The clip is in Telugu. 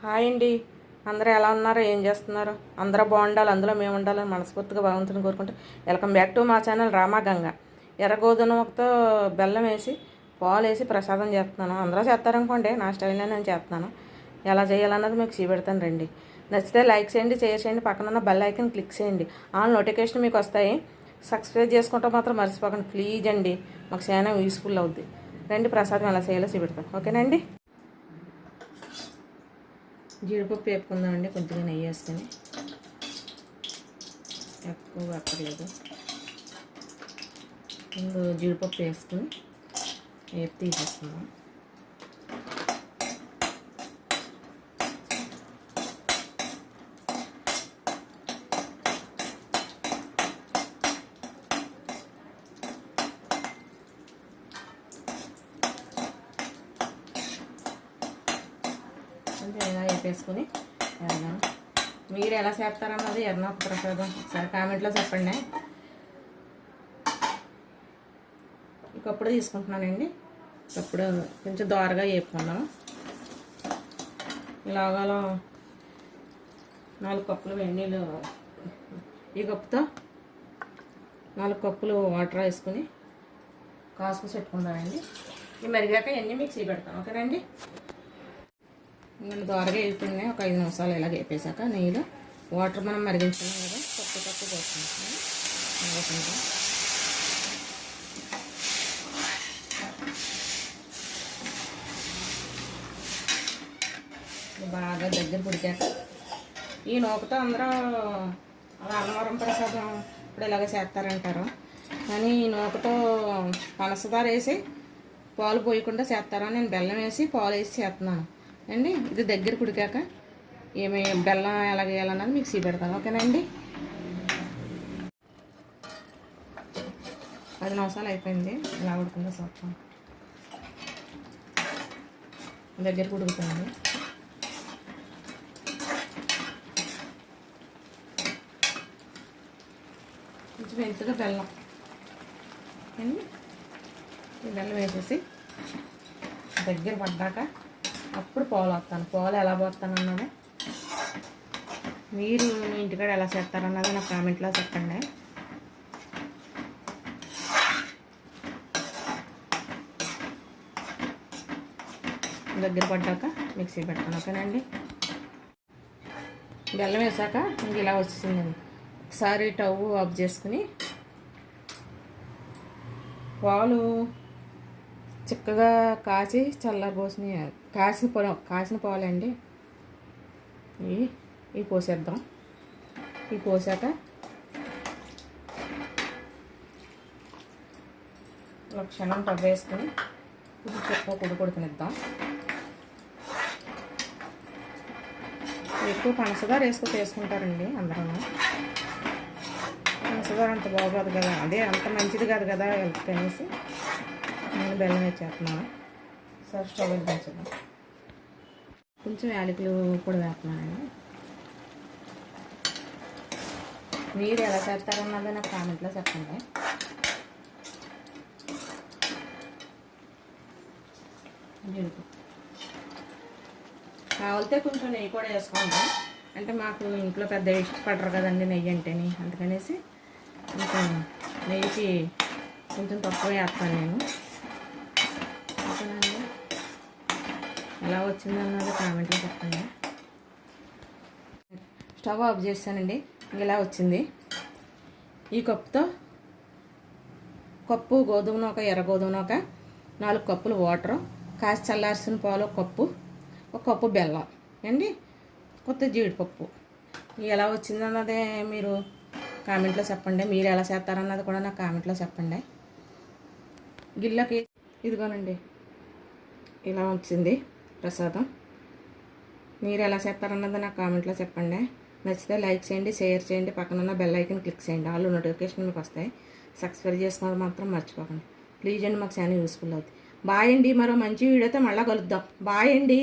హాయ్ అండి. అందరూ ఎలా ఉన్నారో, ఏం చేస్తున్నారు? అందరూ బాగుండాలి, అందులో మేము ఉండాలని మనస్ఫూర్తిగా భగవంతుని కోరుకుంటూ వెల్కమ్ బ్యాక్ టు మా ఛానల్ రామా గంగ. ఎర్ర గోధుమతో బెల్లం వేసి పాలు వేసి ప్రసాదం చేస్తున్నాను. అందరూ చేస్తారనుకోండి, నా స్టైల్లో నేను చేస్తున్నాను. ఎలా చేయాలన్నది మీకు చూపెడతాను రండి. నచ్చితే లైక్ చేయండి, షేర్ చేయండి, పక్కన ఉన్న బెల్ ఐకాన్ క్లిక్ చేయండి. ఆల్ నోటిఫికేషన్ మీకు వస్తాయి. సబ్స్క్రైబ్ చేసుకుంటే మాత్రం మర్చిపోకండి ప్లీజ్ అండి, మాకు చాలా యూస్ఫుల్ అవుద్ది. రండి, ప్రసాదం ఎలా చేయాలో చూపెడతాను. ఓకేనండి. జీడిపప్పు వేపుకుందామండి. కొద్దిగా నెయ్యి వేసుకొని, ఎక్కువ అక్కర్లేదు. ముందు జీడిపప్పు వేసుకొని వేపు తీసేసుకుందాం. కొంచెం ఇలా వేపేసుకొని ఎరగాను. మీరు ఎలా చేస్తారన్నది ఎర్రనొక్క ప్రసాదం ఒకసారి కామెంట్లో చెప్పండి. ఇంకప్పుడు తీసుకుంటున్నానండి. ఇప్పుడు కొంచెం దోరగా వేపుకుందాం. ఇలాగలో 4 కప్పులు వేడి నీళ్ళు, ఈ కప్పుతో 4 కప్పులు వాటర్ వేసుకొని కాసుకు పెట్టుకుందామండి. ఇవి మరిగాక ఇవన్నీ మిక్సీ పెడతాం. ఓకేనండి. నేను దోరగా వేపుకున్నాయి. ఒక 5 నిమిషాలు ఇలా వేపేసాక నెయ్యిలో వాటర్ మనం మరిగించుకున్నాం కదా, తక్కువ పోసుకుంటున్నాం. బాగా దగ్గర పుడికాక ఈ నూకతో అందరూ అన్నవరం ప్రసాదం ఇప్పుడు ఇలాగ చేస్తారంటారు, కానీ ఈ నూకతో పనసదార వేసి పాలు పోయకుండా చేస్తారా? నేను బెల్లం వేసి పాలు వేసి చేస్తున్నాను అండి. ఇది దగ్గర కుడికాక ఏమి బెల్లం ఎలా వేయాలన్నది మిక్సీ పెడతాను. ఓకేనండి. 10 నిమిషాలు అయిపోయింది. ఇలా ఉడుకుందో చూస్తాం. దగ్గర ఉడుకుతుంది. కొంచెం ఎంతగా బెల్లం అండి. ఈ బెల్లం వేసేసి దగ్గర పడ్డాక అప్పుడు పాలు వస్తాను. పాలు ఎలా పోస్తాను అన్నది మీరు మీ ఇంటికాడ ఎలా చేస్తారన్నది నాకు కామెంట్లో చెప్పండి. దగ్గర పడ్డాక మిక్సీ పెడతాను. ఓకేనండి. బెల్లం వేసాక ఇంక ఇలా వచ్చిందండి. ఒకసారి టవ్ ఆఫ్ చేసుకుని పాలు చిక్కగా కాచి చల్లారబోసిన కాసిన పాలండి ఇవి పోసేద్దాం. ఇవి పోసాక ఒక క్షణం టవ్ వేసుకొని కొంచెం చెక్క కొడుకునిద్దాం. ఎక్కువ పంచదార వేసుకుంటారండి అందరూ. పంచదార అంత బాగోదు కదా, అదే అంత మంచిది కాదు కదా హెల్త్ అనేసి నేను బెల్లం వేసేస్తున్నాను. సార్ స్టవ్ వెలిగించుదాం. కొంచెం యాలకులు కూడా వేస్తున్నానండి. మీరు ఎలా చేస్తారన్నది నాకు కామెంట్లో చెప్పండి. కావాలితే కొంచెం నెయ్యి కూడా వేసుకుంటాం. అంటే మాకు ఇంట్లో పెద్ద ఇష్టపడరు కదండి నెయ్యి అంటేని, అందుకనేసి కొంచెం నెయ్యికి కొంచెం తక్కువ వేస్తాను నేను. ఓకేనండి. ఎలా వచ్చిందన్నది కామెంట్లో చెప్పండి. స్టవ్ ఆఫ్ చేస్తానండి. ఇలా వచ్చింది. ఈ కప్పుతో కప్పు గోధుమ నూక, ఎర్ర గోధుమ నూక, 4 కప్పులు వాటరు, కాసి చల్లార్చిన పాలు ఒక కప్పు బెల్లం అండి, కొత్త జీడిపప్పు. ఎలా వచ్చిందన్నదే మీరు కామెంట్లో చెప్పండి. మీరు ఎలా చేస్తారన్నది కూడా నాకు కామెంట్లో చెప్పండి. గిన్నెకి ఇదిగోనండి ఇలా వచ్చింది ప్రసాదం. మీరు ఎలా చేస్తారన్నది నాకు కామెంట్లో చెప్పండి. నచ్చితే లైక్ చేయండి, షేర్ చేయండి, పక్కన ఉన్న బెల్ ఐకాన్ క్లిక్ చేయండి. ఆల్ నోటిఫికేషన్ మీకు వస్తాయి. సబ్స్క్రైబ్ చేసుకోవడం మాత్రం మర్చిపోకండి ప్లీజ్ అండి, మాకు చాలా యూస్ఫుల్ అవుతుంది. బాయ్ అండి. మరో మంచి వీడియోతో మళ్ళీ కలుద్దాం. బాయ్ అండి.